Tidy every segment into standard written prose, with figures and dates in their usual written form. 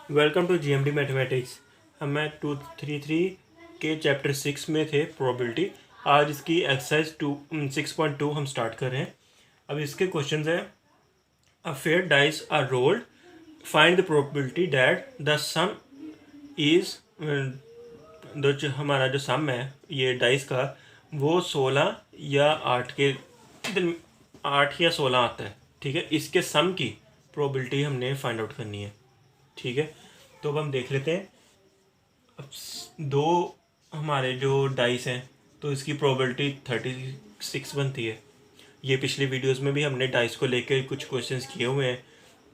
Welcome to GMD mathematics. हम 233 के chapter 6 में थे प्रोबेबिलिटी। आज इसकी एक्सरसाइज 6.2 हम स्टार्ट कर रहे हैं। अब इसके क्वेश्चंस है, a fair dice are rolled, find the probability that the sum is हमारा जो सम है ये डाइस का वो 16 या 8 या 16 आता है। ठीक है, इसके सम की प्रोबेबिलिटी हमने फाइंड आउट करनी है। ठीक है, तो अब हम देख लेते हैं। अब दो हमारे जो डाइस हैं तो इसकी प्रोबेबिलिटी 36 बनती है। ये पिछली वीडियोस में भी हमने डाइस को लेकर कुछ क्वेश्चंस किए हुए हैं।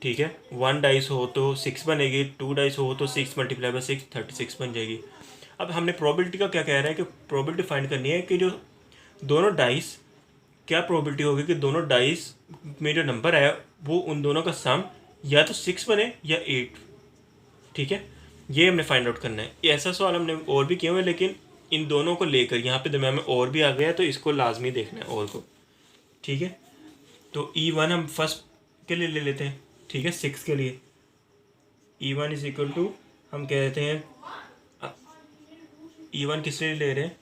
ठीक है, 1 डाइस हो तो 6 बनेगी, 2 डाइस हो तो 6 मल्टीप्लाई बाई 6 36 बन जाएगी। अब हमने प्रोबेबिलिटी का क्या कह रहा है कि प्रोबेबिलिटी फाइंड करनी है कि जो दोनों डाइस, क्या प्रोबेबिलिटी होगी कि दोनों डाइस में जो नंबर है वो उन दोनों का सम या तो 6 बने या 8। ठीक है, ये हमने फाइंड आउट करना है। ये ऐसा सवाल हमने और भी किए हुए, लेकिन इन दोनों को लेकर यहाँ पे दरम्यान में और भी आ गया, तो इसको लाजमी देखना है और को। ठीक है, तो E1 हम फर्स्ट के लिए ले लेते हैं। ठीक है, 6 के लिए E1 इज इक्वल टू, हम कह देते हैं E1 किस लिए ले रहे हैं,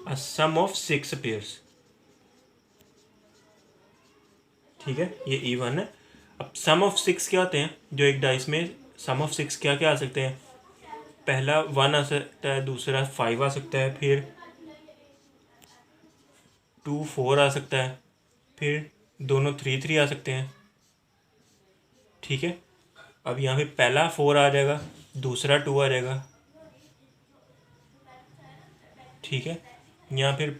अ सम ऑफ 6 पेयर्स। ठीक है, ये E1 है। अब सम ऑफ 6 क्या होते हैं, जो एक डाइस में सम ऑफ 6 क्या क्या आ सकते हैं। पहला 1 आ सकता है, दूसरा 5 आ सकता है, फिर 2 4 आ सकता है, फिर दोनों 3 3 आ सकते हैं। ठीक है, अब यहाँ पे पहला 4 आ जाएगा, दूसरा 2 आ जाएगा। ठीक है, यहाँ फिर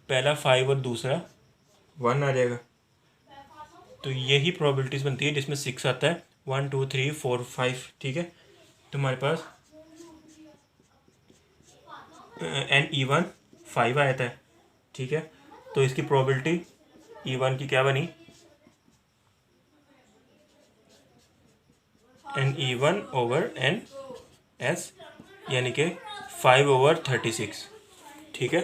पहला 5 और दूसरा 1 आ जाएगा। तो यही प्रोबेबिलिटीज़ बनती है जिसमें 6 आता है, 1 2 3 4 5। ठीक है, तो हमारे पास E1 5 आया था। ठीक है, तो इसकी प्रोबेबिलिटी E1 की क्या बनी, NE1 ओवर NS, यानी कि 5/36। ठीक है,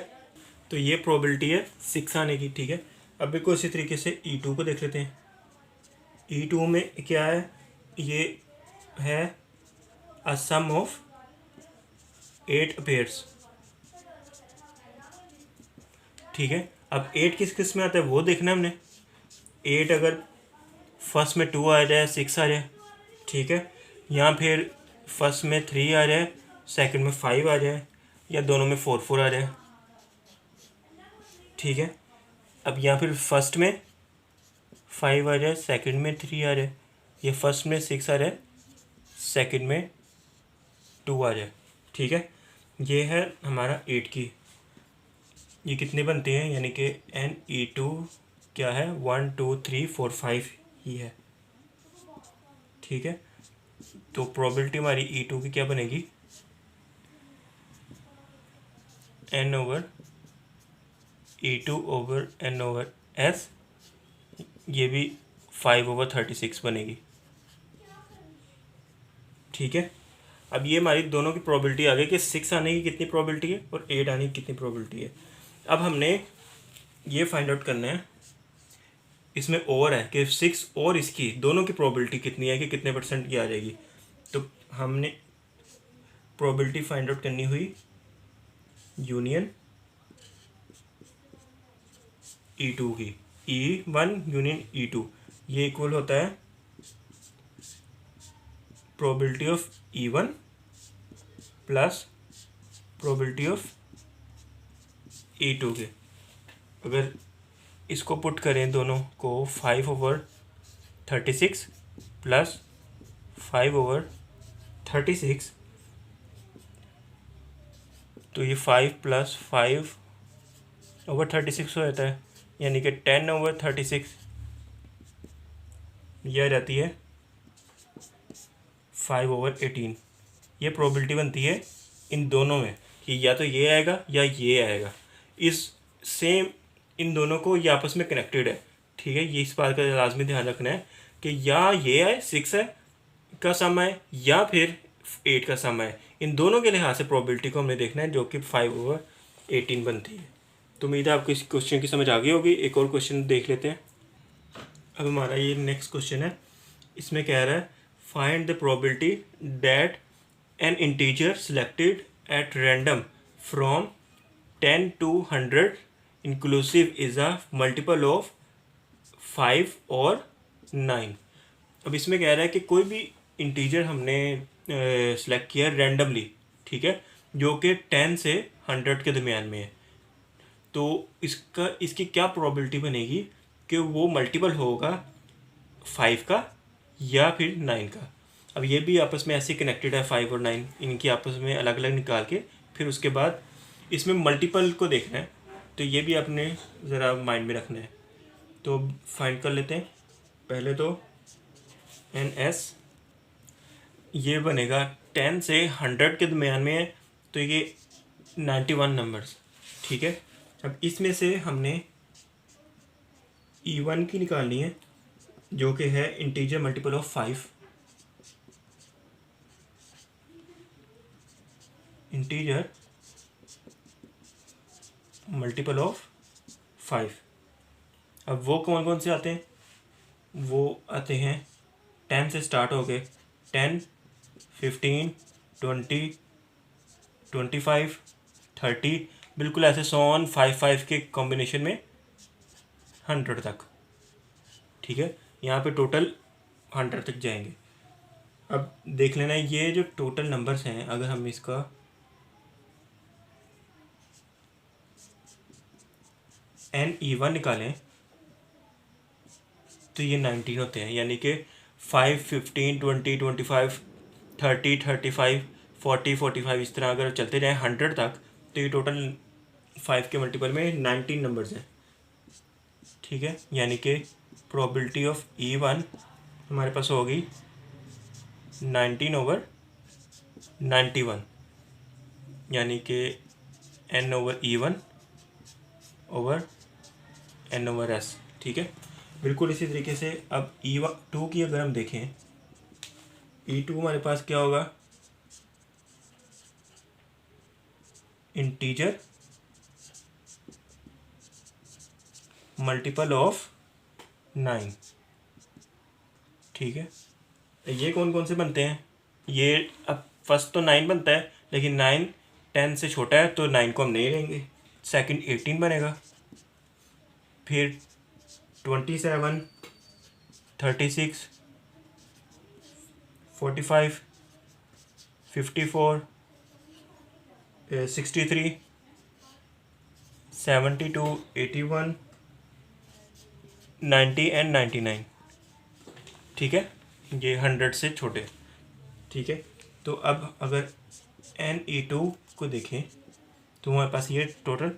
तो ये प्रोबेबिलिटी है 6 आने की। ठीक है, अब को इसी तरीके से E2 को देख लेते हैं। E2 में क्या है, ये है अ सम ऑफ 8 पेयर्स। ठीक है, अब 8 किस किस में आता है वो देखना है हमने। 8 अगर फर्स्ट में 2 आ जाए, 6 आ जाए। ठीक है, यहाँ फिर फर्स्ट में 3 आ जाए, सेकंड में 5 आ जाए, या दोनों में 4 4 आ जाए। ठीक है, अब यहाँ फिर फर्स्ट में 5 आ जाए, सेकंड में 3 आ जाए, ये फर्स्ट में 6 आ जाए, सेकंड में 2 आ जाए। ठीक है, ये है हमारा 8 की। ये कितने बनते हैं, यानी कि NE2 क्या है, 1 2 3 4 5 ही है। ठीक है, तो प्रोबेबिलिटी हमारी E2 की क्या बनेगी, N over E2 over N over S, ये भी 5/36 बनेगी। ठीक है, अब ये हमारी दोनों की प्रोबेबिलिटी आ गई कि 6 आने की कितनी प्रोबेबिलिटी है और 8 आने की कितनी प्रोबेबिलिटी है। अब हमने ये फाइंड आउट करना है, इसमें और है कि 6 और इसकी दोनों की प्रोबेबिलिटी कितनी है कि कितने परसेंट की आ जाएगी। तो हमने प्रोबेबिलिटी फाइंड आउट करनी हुई यूनियन E2 की, E1 यूनियन E2, ये इक्वल होता है probability of E1 plus probability of E2 के। अगर इसको पुट करें दोनों को, 5/36 प्लस 5/36, तो ये 5 + 5/36 हो जाता है, यानी कि 10/36। यह रहती है 5/18। ये प्रोबेबिलिटी बनती है इन दोनों में कि या तो ये आएगा या ये आएगा। इस सेम इन दोनों को ये आपस में कनेक्टेड है। ठीक है, ये इस बात का लाजमी ध्यान रखना है कि या ये आए 6 है का सम है या फिर 8 का सम है। इन दोनों के लिहाज से प्रोबेबिलिटी को हमने देखना है, जो कि 5/18 बनती है। तो उम्मीद है आपको इस क्वेश्चन की समझ आ गई होगी। एक और क्वेश्चन देख लेते हैं। अब हमारा ये नेक्स्ट क्वेश्चन है, इसमें कह रहा है find the probability that N integer selected at random from 10 to 100 inclusive is a multiple of 5 और 9। अब इसमें कह रहा है कि कोई भी इंटीजर हमने सेलेक्ट किया रैंडमली, ठीक है, जो कि 10 से 100 के दरमियान में है, तो इसकी क्या प्रोबेबिलिटी बनेगी कि वो मल्टीपल होगा 5 का या फिर 9 का। अब ये भी आपस में ऐसे कनेक्टेड है, 5 और 9 इनकी आपस में अलग अलग निकाल के फिर उसके बाद इसमें मल्टीपल को देखना है, तो ये भी आपने ज़रा माइंड में रखना है। तो फाइंड कर लेते हैं। पहले तो NS ये बनेगा 10 से 100 के दरमियान में है, तो ये 91 नंबर्स, ठीक है। अब इसमें से हमने E1 की निकालनी है जो कि है integer multiple of 5, integer multiple of 5। अब वो कौन कौन से आते हैं? वो आते हैं 10 से स्टार्ट हो गए, 10, 15, 20, 25, 30, बिल्कुल ऐसे 100, 5 के कॉम्बिनेशन में 100 तक, ठीक है। यहाँ पे टोटल 100 तक जाएंगे। अब देख लेना ये जो टोटल नंबर्स हैं, अगर हम इसका NE1 निकालें तो ये 19 होते हैं, यानी कि 5, 15, 20, 25, 30, 35, 40, 45 इस तरह अगर चलते जाएँ 100 तक, तो ये टोटल 5 के मल्टीपल में 19 नंबर्स हैं, ठीक है। यानी कि प्रोबेबिलिटी ऑफ E1 हमारे पास होगी 19/91, यानी कि N/E1 ओवर N/S, ठीक है। बिल्कुल इसी तरीके से अब E2 की अगर हम देखें, E2 हमारे पास क्या होगा? इंटीजर मल्टीपल ऑफ 9, ठीक है। ये कौन कौन से बनते हैं? ये अब फर्स्ट तो 9 बनता है, लेकिन 9 10 से छोटा है तो 9 को हम नहीं लेंगे। सेकंड 18 बनेगा, फिर 27, 36, 45, 54, 63, 72, 81, 90 एंड 99, ठीक है। ये 100 से छोटे, ठीक है। तो अब अगर NE2 को देखें तो हमारे पास ये टोटल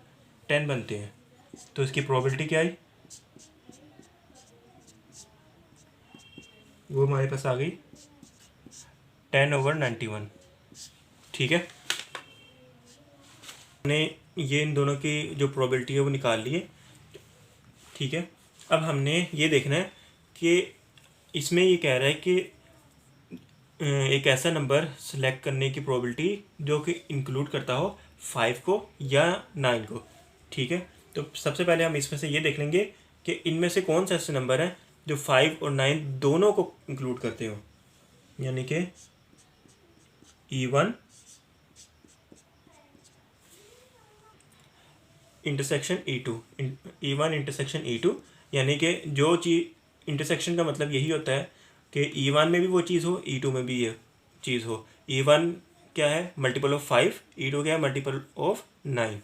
10 बनते हैं, तो इसकी प्रोबेबिलिटी क्या आई? वो हमारे पास आ गई 10/91, ठीक है। हमने ये इन दोनों की जो प्रोबेबिलिटी है वो निकाल ली है, ठीक है। अब हमने ये देखना है कि इसमें ये कह रहा है कि एक ऐसा नंबर सेलेक्ट करने की प्रोबेबिलिटी जो कि इंक्लूड करता हो 5 को या 9 को, ठीक है। तो सबसे पहले हम इसमें से ये देख लेंगे कि इनमें से कौन सा ऐसे नंबर है जो 5 और 9 दोनों को इंक्लूड करते हो, यानी कि E1 intersection E2, E1 intersection E2, यानी कि जो चीज़ इंटरसेक्शन का मतलब यही होता है कि E1 में भी वो चीज़ हो, E2 में भी ये चीज़ हो। E1 क्या है? मल्टीपल ऑफ 5, E2 क्या है? Multiple of 9।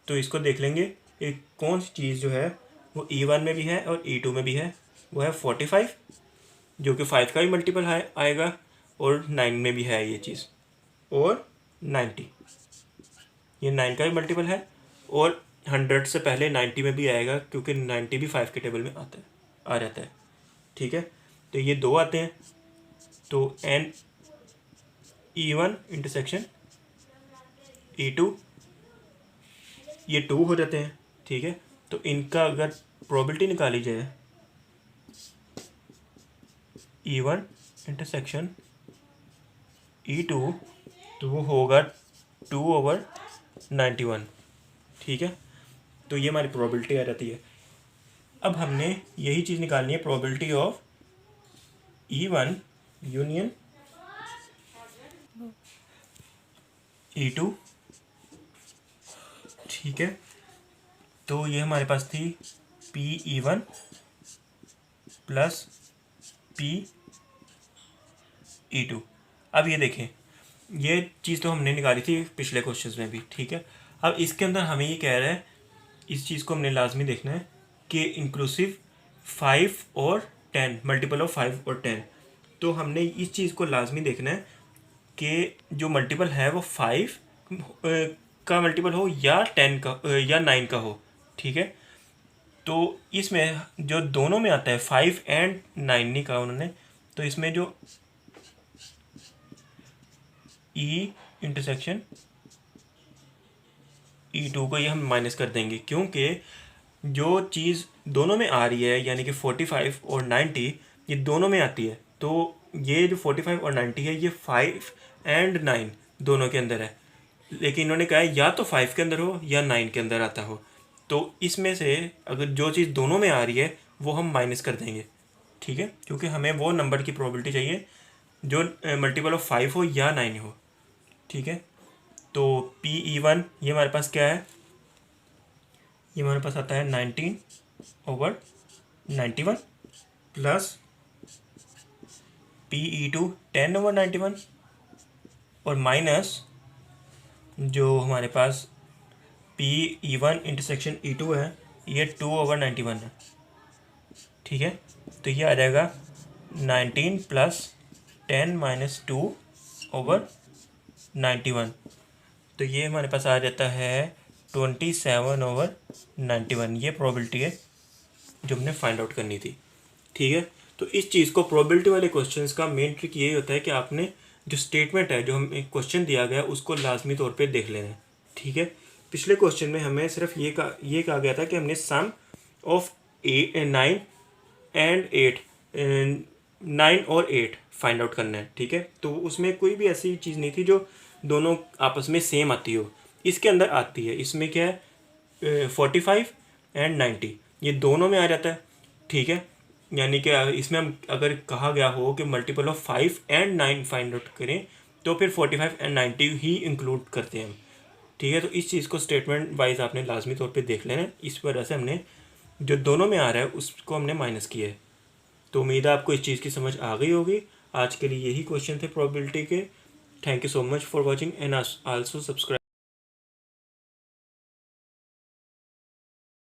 तो इसको देख लेंगे कि कौन सी चीज़ जो है वो E1 में भी है और E2 में भी है। वो है 45, जो कि 5 का भी मल्टीपल आएगा, और 9 में भी है ये चीज़, और 90, ये 9 का भी मल्टीपल है, और 100 से पहले 90 में भी आएगा, क्योंकि 90 भी 5 के टेबल में आता है, आ रहता है, ठीक है। तो ये दो आते हैं, तो NE1 इंटरसेक्शन E2, ये 2 हो जाते हैं, ठीक है। तो इनका अगर प्रोबेबिलिटी निकाली जाए E1 इंटरसेक्शन E2, तो वो होगा 2/91, ठीक है। तो ये हमारी प्रोबेबिलिटी आ जाती है। अब हमने यही चीज़ निकालनी है, probability of E1 union E2, ठीक है। तो ये हमारे पास थी PE1 प्लस PE2। अब ये देखें, ये चीज़ तो हमने निकाली थी पिछले क्वेश्चंस में भी, ठीक है। अब इसके अंदर हमें ये कह रहा है, इस चीज़ को हमने लाजमी देखना है कि इंक्लूसिव 5 और 10, मल्टीपल ऑफ 5 और 10। तो हमने इस चीज़ को लाजमी देखना है कि जो मल्टीपल है वो 5 का मल्टीपल हो या 10 का या 9 का हो, ठीक है। तो इसमें जो दोनों में आता है 5 एंड 9 नहीं कहा उन्होंने, तो इसमें जो E इंटरसेक्शन E2 को ये हम माइनस कर देंगे, क्योंकि जो चीज़ दोनों में आ रही है यानी कि 45 और 90 ये दोनों में आती है। तो ये जो 45 और 90 है ये 5 एंड 9 दोनों के अंदर है, लेकिन इन्होंने कहा है या तो 5 के अंदर हो या 9 के अंदर आता हो। तो इसमें से अगर जो चीज़ दोनों में आ रही है वो हम माइनस कर देंगे, ठीक है, क्योंकि हमें वो नंबर की प्रोबेबिलिटी चाहिए जो मल्टीपल ऑफ 5 हो या 9 हो, ठीक है। तो PE1 ये हमारे पास क्या है, ये हमारे पास आता है 19/91 प्लस PE2 10/91 और माइनस जो हमारे पास PE1 इंटरसेक्शन E2 है ये 2/91 है, ठीक है। तो ये आ जाएगा 19 प्लस 10 माइनस 2/91। तो ये हमारे पास आ जाता है 27/91। ये प्रोबेबिलिटी है जो हमने फाइंड आउट करनी थी, ठीक है। तो इस चीज़ को प्रोबेबिलिटी वाले क्वेश्चंस का मेन ट्रिक यही होता है कि आपने जो स्टेटमेंट है जो हमें क्वेश्चन दिया गया उसको लाजमी तौर पे देख लेना है, ठीक है। पिछले क्वेश्चन में हमें सिर्फ ये कहा गया था कि हमने सम ऑफ 9 एंड 8 9 और 8 फाइंड आउट करना है, ठीक है। तो उसमें कोई भी ऐसी चीज़ नहीं थी जो दोनों आपस में सेम आती हो, इसके अंदर आती है। इसमें क्या है 45 एंड 90 ये दोनों में आ जाता है, ठीक है। यानी कि इसमें हम अगर कहा गया हो कि multiple of 5 and 9 find out करें तो फिर 45 एंड 90 ही इंक्लूड करते हैं हम, ठीक है। तो इस चीज़ को स्टेटमेंट वाइज आपने लाजमी तौर पे देख लेना है। इस वजह से हमने जो दोनों में आ रहा है उसको हमने माइनस किया है। तो उम्मीद है आपको इस चीज़ की समझ आ गई होगी। आज के लिए यही क्वेश्चन थे प्रोबेबिलिटी के। Thank you so much for watching and also subscribe.